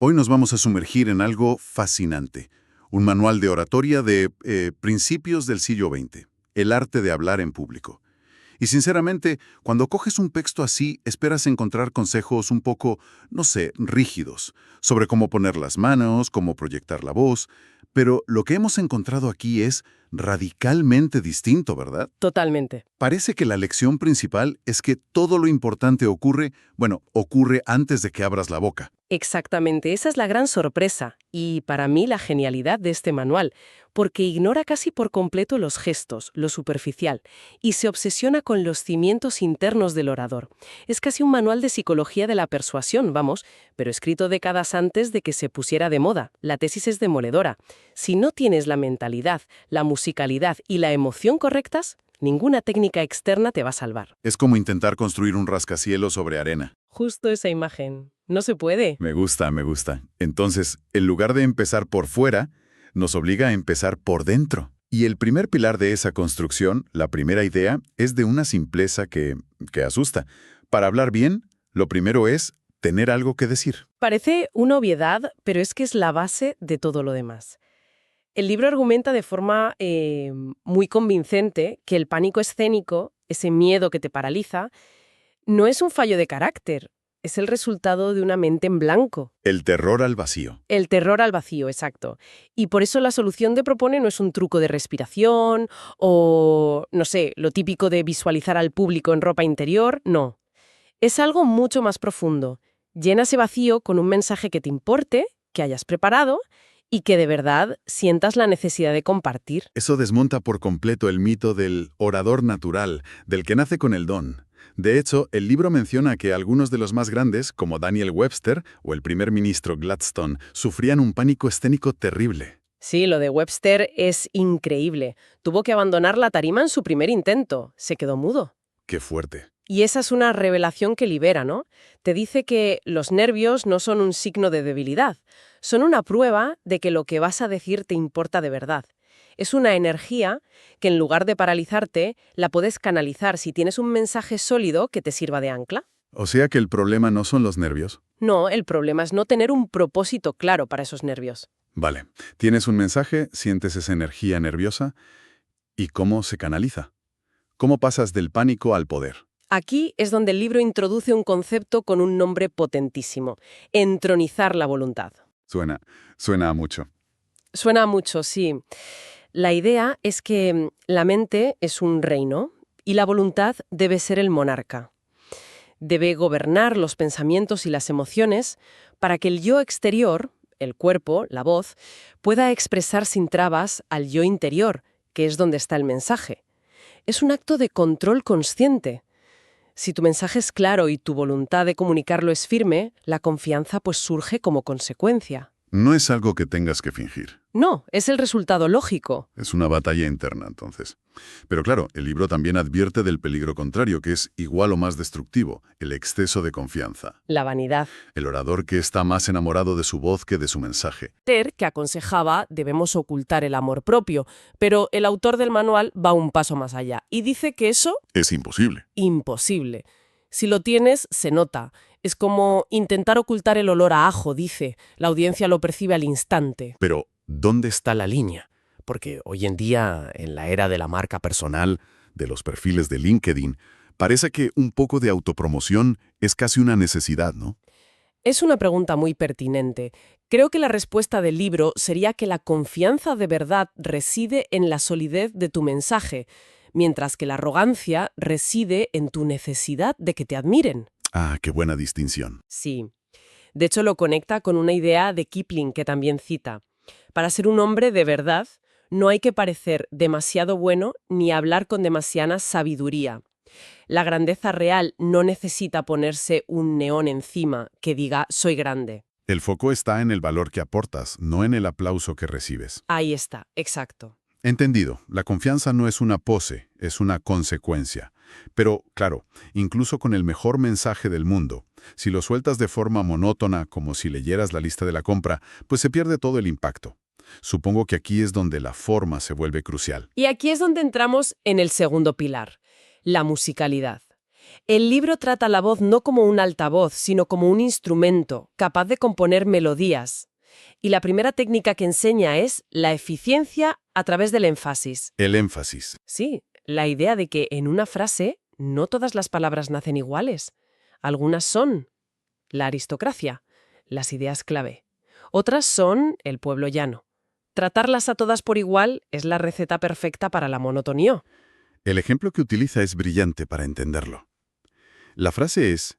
Hoy nos vamos a sumergir en algo fascinante, un manual de oratoria de principios del siglo XX, el arte de hablar en público. Y sinceramente, cuando coges un texto así, esperas encontrar consejos un poco, no sé, rígidos, sobre cómo poner las manos, cómo proyectar la voz, pero lo que hemos encontrado aquí es radicalmente distinto, ¿verdad? Totalmente. Parece que la lección principal es que todo lo importante ocurre, bueno, ocurre antes de que abras la boca. Exactamente, esa es la gran sorpresa y para mí la genialidad de este manual, porque ignora casi por completo los gestos, lo superficial, y se obsesiona con los cimientos internos del orador. Es casi un manual de psicología de la persuasión, vamos, pero escrito décadas antes de que se pusiera de moda. La tesis es demoledora. Si no tienes la mentalidad, la musicalidad y la emoción correctas, ninguna técnica externa te va a salvar. Es como intentar construir un rascacielos sobre arena. Justo esa imagen. No se puede. Me gusta, me gusta. Entonces, en lugar de empezar por fuera, nos obliga a empezar por dentro. Y el primer pilar de esa construcción, la primera idea, es de una simpleza que asusta. Para hablar bien, lo primero es tener algo que decir. Parece una obviedad, pero es que es la base de todo lo demás. El libro argumenta de forma muy convincente que el pánico escénico, ese miedo que te paraliza, no es un fallo de carácter, es el resultado de una mente en blanco. El terror al vacío. El terror al vacío, exacto. Y por eso la solución que propone no es un truco de respiración o, no sé, lo típico de visualizar al público en ropa interior, no. Es algo mucho más profundo. Llena ese vacío con un mensaje que te importe, que hayas preparado y que de verdad sientas la necesidad de compartir. Eso desmonta por completo el mito del orador natural, del que nace con el don. De hecho, el libro menciona que algunos de los más grandes, como Daniel Webster o el primer ministro Gladstone, sufrían un pánico escénico terrible. Sí, lo de Webster es increíble. Tuvo que abandonar la tarima en su primer intento. Se quedó mudo. ¡Qué fuerte! Y esa es una revelación que libera, ¿no? Te dice que los nervios no son un signo de debilidad, son una prueba de que lo que vas a decir te importa de verdad. Es una energía que en lugar de paralizarte, la puedes canalizar si tienes un mensaje sólido que te sirva de ancla. O sea que el problema no son los nervios. No, el problema es no tener un propósito claro para esos nervios. Vale, tienes un mensaje, sientes esa energía nerviosa. ¿Y cómo se canaliza? ¿Cómo pasas del pánico al poder? Aquí es donde el libro introduce un concepto con un nombre potentísimo: entronizar la voluntad. Suena a mucho. Suena a mucho, sí. La idea es que la mente es un reino y la voluntad debe ser el monarca. Debe gobernar los pensamientos y las emociones para que el yo exterior, el cuerpo, la voz, pueda expresar sin trabas al yo interior, que es donde está el mensaje. Es un acto de control consciente. Si tu mensaje es claro y tu voluntad de comunicarlo es firme, la confianza pues surge como consecuencia. No es algo que tengas que fingir. No, es el resultado lógico. Es una batalla interna, entonces. Pero claro, el libro también advierte del peligro contrario, que es igual o más destructivo, el exceso de confianza. La vanidad. El orador que está más enamorado de su voz que de su mensaje. Que aconsejaba debemos ocultar el amor propio, pero el autor del manual va un paso más allá y dice que eso Es imposible. imposible. Si lo tienes, se nota. Es como intentar ocultar el olor a ajo, dice. La audiencia lo percibe al instante. Pero, ¿dónde está La línea, porque hoy en día, en la era de la marca personal, de los perfiles de LinkedIn? Parece que un poco de autopromoción es casi una necesidad, ¿no? Es una pregunta muy pertinente. Creo que la respuesta del libro sería que la confianza de verdad reside en la solidez de tu mensaje, mientras que la arrogancia reside en tu necesidad de que te admiren. Ah, qué buena distinción. Sí. De hecho, lo conecta con una idea de Kipling que también cita. Para ser un hombre de verdad, no hay que parecer demasiado bueno ni hablar con demasiada sabiduría. La grandeza real no necesita ponerse un neón encima que diga «soy grande». El foco está en el valor que aportas, no en el aplauso que recibes. Ahí está, exacto. Entendido, la confianza no es una pose, es una consecuencia. Pero, claro, incluso con el mejor mensaje del mundo, si lo sueltas de forma monótona, como si leyeras la lista de la compra, pues se pierde todo el impacto. Supongo que aquí es donde la forma se vuelve crucial. Y aquí es donde entramos en el segundo pilar, la musicalidad. El libro trata la voz no como un altavoz, sino como un instrumento, capaz de componer melodías. Y la primera técnica que enseña es la eficiencia a través del énfasis. El énfasis. Sí, la idea de que en una frase no todas las palabras nacen iguales. Algunas son la aristocracia, las ideas clave. Otras son el pueblo llano. Tratarlas a todas por igual es la receta perfecta para la monotonía. El ejemplo que utiliza es brillante para entenderlo. La frase es: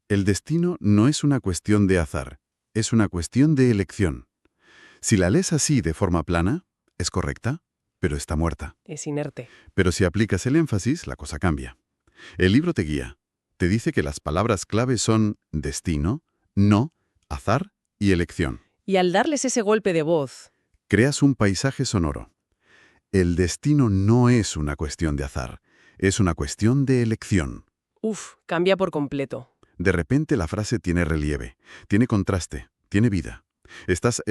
el destino no es una cuestión de azar, es una cuestión de elección. Si la lees así de forma plana, es correcta, pero está muerta. Es inerte. Pero si aplicas el énfasis, la cosa cambia. El libro te guía. Te dice que las palabras clave son destino, no, azar y elección. Y al darles ese golpe de voz, Creas un paisaje sonoro. El destino no es una cuestión de azar, es una cuestión de elección. cambia por completo. De repente la frase tiene relieve, tiene contraste, tiene vida. Estás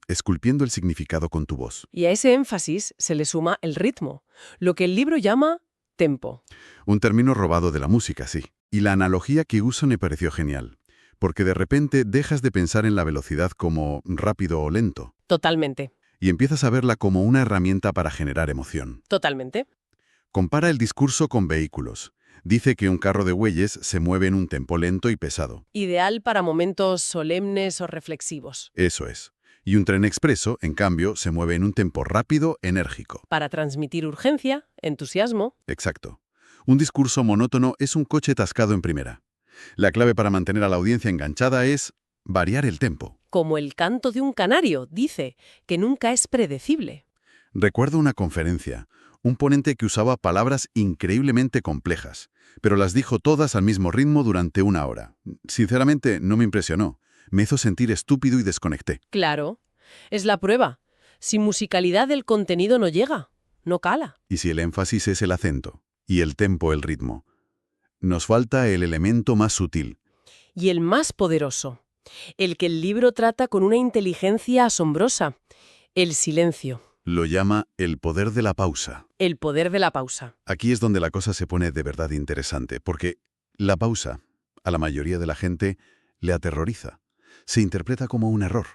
esculpiendo el significado con tu voz. Y a ese énfasis se le suma el ritmo, lo que el libro llama tempo. Un término robado de la música, sí. Y la analogía que uso me pareció genial, porque de repente dejas de pensar en la velocidad como rápido o lento, Totalmente, y empiezas a verla como una herramienta para generar emoción. totalmente. Compara el discurso con vehículos. Dice que un carro de bueyes se mueve en un tempo lento y pesado. Ideal para momentos solemnes o reflexivos, Eso es. Y un tren expreso, en cambio, se mueve en un tempo rápido, enérgico. para transmitir urgencia, entusiasmo. Exacto. Un discurso monótono es un coche atascado en primera. La clave para mantener a la audiencia enganchada es variar el tempo. Como el canto de un canario, dice, que nunca es predecible. Recuerdo una conferencia, un ponente que usaba palabras increíblemente complejas, pero las dijo todas al mismo ritmo durante una hora. Sinceramente, no me impresionó. Me hizo sentir estúpido y desconecté. Claro, es la prueba. Sin musicalidad el contenido no llega, no cala. Y si el énfasis es el acento y el tempo el ritmo, nos falta el elemento más sutil. Y el más poderoso, el que el libro trata con una inteligencia asombrosa, el silencio, Lo llama el poder de la pausa. el poder de la pausa. Aquí es donde la cosa se pone de verdad interesante, porque la pausa, a la mayoría de la gente, le aterroriza. Se interpreta como un error,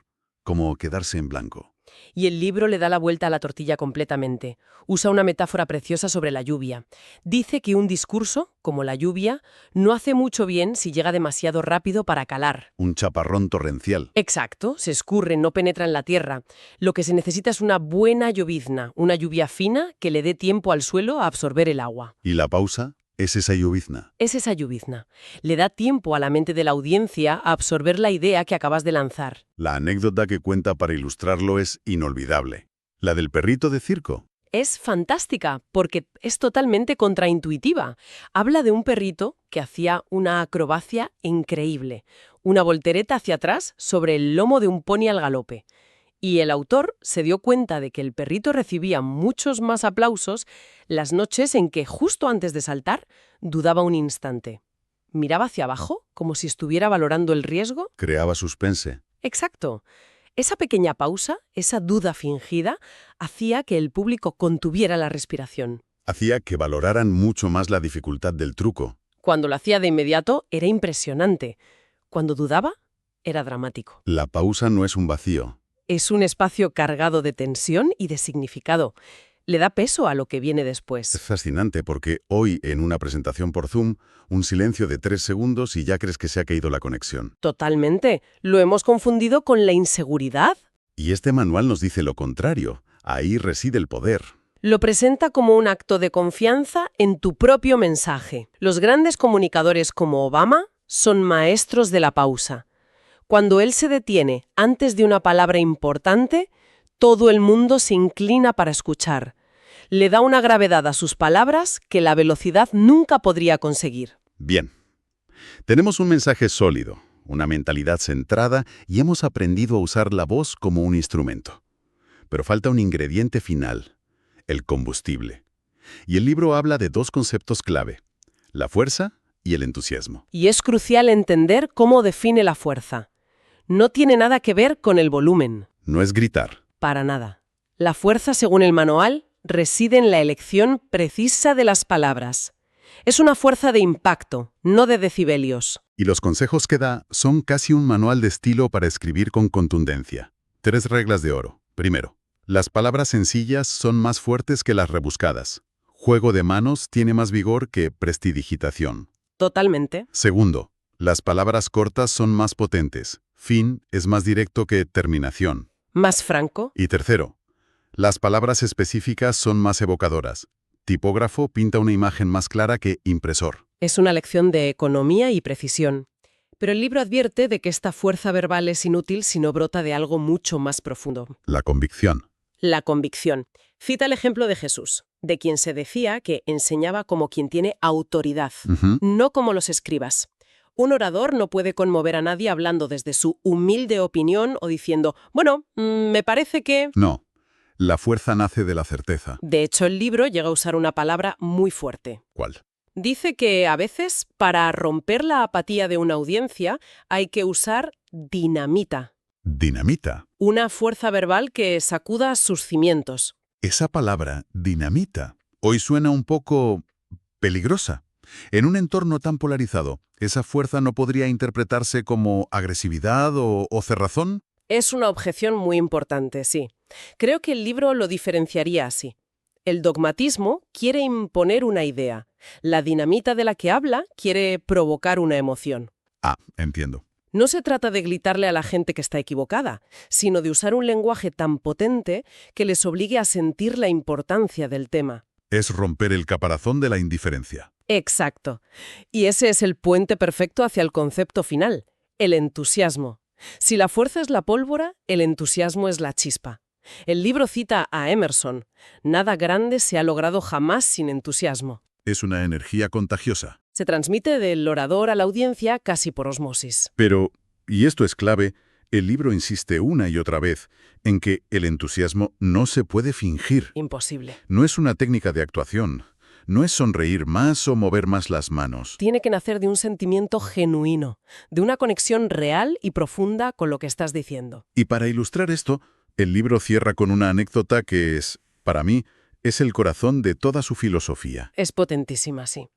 como quedarse en blanco. Y el libro le da la vuelta a la tortilla completamente. Usa una metáfora preciosa sobre la lluvia. Dice que un discurso, como la lluvia, no hace mucho bien si llega demasiado rápido para calar. Un chaparrón torrencial. Exacto, se escurre, no penetra en la tierra. Lo que se necesita es una buena llovizna, una lluvia fina que le dé tiempo al suelo a absorber el agua. Y la pausa es esa llovizna. Es esa llovizna. Le da tiempo a la mente de la audiencia a absorber la idea que acabas de lanzar. La anécdota que cuenta para ilustrarlo es inolvidable. La del perrito de circo. Es fantástica porque es totalmente contraintuitiva. Habla de un perrito que hacía una acrobacia increíble, una voltereta hacia atrás sobre el lomo de un pony al galope. Y el autor se dio cuenta de que el perrito recibía muchos más aplausos las noches en que, justo antes de saltar, dudaba un instante. Miraba hacia abajo, como si estuviera valorando el riesgo. Creaba suspense. Exacto. Esa pequeña pausa, esa duda fingida, hacía que el público contuviera la respiración. Hacía que valoraran mucho más la dificultad del truco. Cuando lo hacía de inmediato, era impresionante. Cuando dudaba, era dramático. La pausa no es un vacío. Es un espacio cargado de tensión y de significado. Le da peso a lo que viene Es después. fascinante porque hoy, en una presentación por Zoom, un silencio de 3 segundos y ya crees que se ha caído la conexión. Totalmente. Lo hemos confundido con la inseguridad. Y este manual nos dice lo contrario. Ahí reside el poder. Lo presenta como un acto de confianza en tu propio mensaje. Los grandes comunicadores como Obama son maestros de la pausa. Cuando él se detiene antes de una palabra importante, todo el mundo se inclina para escuchar. Le da una gravedad a sus palabras que la velocidad nunca podría conseguir. Bien. Tenemos un mensaje sólido, una mentalidad centrada y hemos aprendido a usar la voz como un instrumento. Pero falta un ingrediente final, el combustible. Y el libro habla de 2 conceptos clave, la fuerza y el entusiasmo. Y es crucial entender cómo define la fuerza. No tiene nada que ver con el volumen. No es gritar. Para nada. La fuerza, según el manual, reside en la elección precisa de las palabras. Es una fuerza de impacto, no de decibelios. Y los consejos que da son casi un manual de estilo para escribir con contundencia. 3 reglas de oro. Primero, las palabras sencillas son más fuertes que las rebuscadas. Juego de manos tiene más vigor que prestidigitación. Totalmente. Segundo, las palabras cortas son más potentes. Fin es más directo que terminación. Más franco. Y tercero, las palabras específicas son más evocadoras. Tipógrafo pinta una imagen más clara que impresor. Es una lección de economía y precisión. Pero el libro advierte de que esta fuerza verbal es inútil si no brota de algo mucho más profundo. La convicción. La convicción. Cita el ejemplo de Jesús, de quien se decía que enseñaba como quien tiene autoridad, no como los escribas. Un orador no puede conmover a nadie hablando desde su humilde opinión o diciendo, bueno, me parece que... No, la fuerza nace de la certeza. De hecho, el libro llega a usar una palabra muy fuerte. ¿Cuál? Dice que a veces, para romper la apatía de una audiencia, hay que usar dinamita, Dinamita. una fuerza verbal que sacuda sus cimientos. Esa palabra, dinamita, hoy suena un poco peligrosa. En un entorno tan polarizado, ¿esa fuerza no podría interpretarse como agresividad o cerrazón? Es una objeción muy importante, sí. Creo que el libro lo diferenciaría así. El dogmatismo quiere imponer una idea. La dinamita de la que habla quiere provocar una emoción. Ah, entiendo. No se trata de gritarle a la gente que está equivocada, sino de usar un lenguaje tan potente que les obligue a sentir la importancia del tema. Es romper el caparazón de la indiferencia. Exacto. Y ese es el puente perfecto hacia el concepto final, el entusiasmo. Si la fuerza es la pólvora, el entusiasmo es la chispa. El libro cita a Emerson: nada grande se ha logrado jamás sin entusiasmo. Es una energía contagiosa. Se transmite del orador a la audiencia casi por osmosis. Pero, y esto es clave, el libro insiste una y otra vez en que el entusiasmo no se puede fingir. Imposible. No es una técnica de actuación. No es sonreír más o mover más las manos. Tiene que nacer de un sentimiento genuino, de una conexión real y profunda con lo que estás diciendo. Y para ilustrar esto, el libro cierra con una anécdota que es, para mí, es el corazón de toda su filosofía. Es potentísima, sí.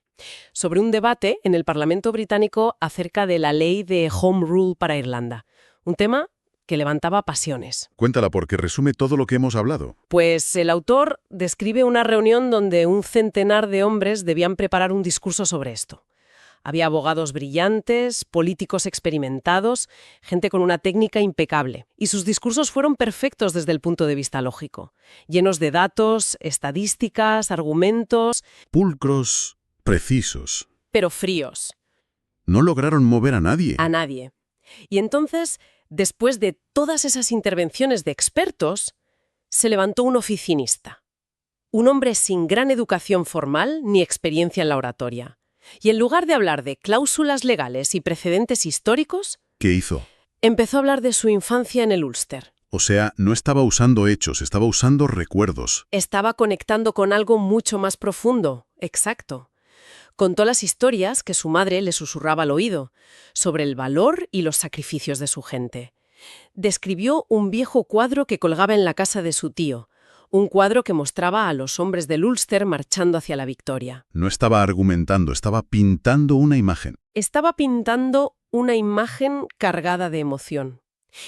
Sobre un debate en el Parlamento británico acerca de la ley de Home Rule para Irlanda. Un tema que levantaba pasiones. Cuéntala porque resume todo lo que hemos hablado. Pues el autor describe una reunión donde un centenar de hombres debían preparar un discurso sobre esto. Había abogados brillantes, políticos experimentados, gente con una técnica impecable. Y sus discursos fueron perfectos desde el punto de vista lógico, llenos de datos, estadísticas, argumentos, Pulcros, precisos. pero fríos. No lograron mover a nadie. A nadie. Y entonces, después de todas esas intervenciones de expertos, se levantó un oficinista. Un hombre sin gran educación formal ni experiencia en la oratoria. Y en lugar de hablar de cláusulas legales y precedentes históricos, ¿Qué hizo? empezó a hablar de su infancia en el Ulster. O sea, no estaba usando hechos, estaba usando recuerdos. Estaba conectando con algo mucho más profundo. Exacto. Contó las historias que su madre le susurraba al oído, sobre el valor y los sacrificios de su gente. Describió un viejo cuadro que colgaba en la casa de su tío, un cuadro que mostraba a los hombres del Ulster marchando hacia la victoria. No estaba argumentando, estaba pintando una imagen. Estaba pintando una imagen cargada de emoción.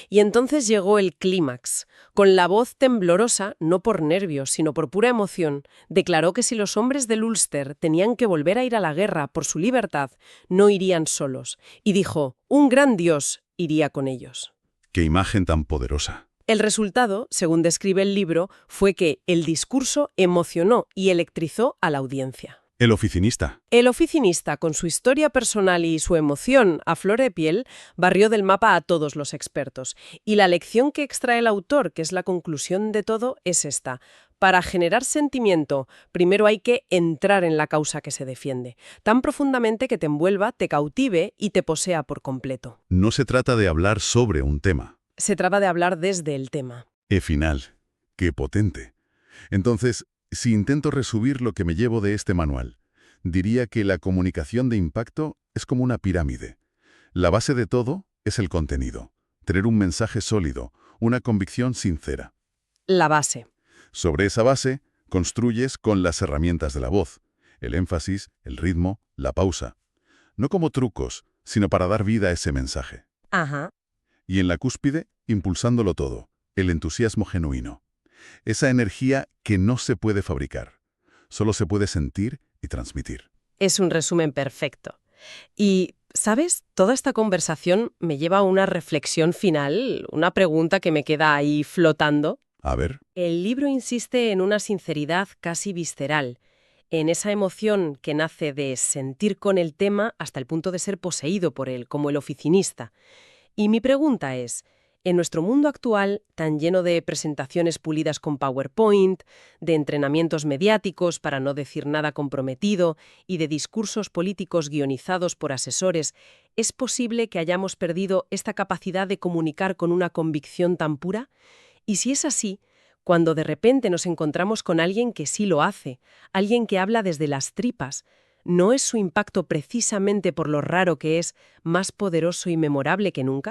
Y entonces llegó el clímax. Con la voz temblorosa, no por nervios, sino por pura emoción, declaró que si los hombres del Ulster tenían que volver a ir a la guerra por su libertad, no irían solos. Y dijo, un gran Dios iría con ellos. ¡Qué imagen tan poderosa! El resultado, según describe el libro, fue que el discurso emocionó y electrizó a la audiencia. El oficinista. El oficinista, con su historia personal y su emoción a flor de piel, barrió del mapa a todos los expertos. Y la lección que extrae el autor, que es la conclusión de todo, es esta. Para generar sentimiento, primero hay que entrar en la causa que se defiende, tan profundamente que te envuelva, te cautive y te posea por completo. No se trata de hablar sobre un tema. Se trata de hablar desde el tema. Final. ¡Qué potente! Entonces, si intento resumir lo que me llevo de este manual, diría que la comunicación de impacto es como una pirámide. La base de todo es el contenido. Tener un mensaje sólido, una convicción sincera. La base. Sobre esa base, construyes con las herramientas de la voz. El énfasis, el ritmo, la pausa. No como trucos, sino para dar vida a ese mensaje. Ajá. Y en la cúspide, impulsándolo todo, el entusiasmo genuino. Esa energía que no se puede fabricar, solo se puede sentir y transmitir. Es un resumen perfecto. Y, ¿sabes? Toda esta conversación me lleva a una reflexión final, una pregunta que me queda ahí flotando. A ver, El libro insiste en una sinceridad casi visceral, en esa emoción que nace de sentir con el tema hasta el punto de ser poseído por él, como el oficinista. Y mi pregunta es, en nuestro mundo actual, tan lleno de presentaciones pulidas con PowerPoint, de entrenamientos mediáticos para no decir nada comprometido y de discursos políticos guionizados por asesores, ¿es posible que hayamos perdido esta capacidad de comunicar con una convicción tan pura? Y si es así, cuando de repente nos encontramos con alguien que sí lo hace, alguien que habla desde las tripas, ¿no es su impacto precisamente por lo raro que es más poderoso y memorable que nunca?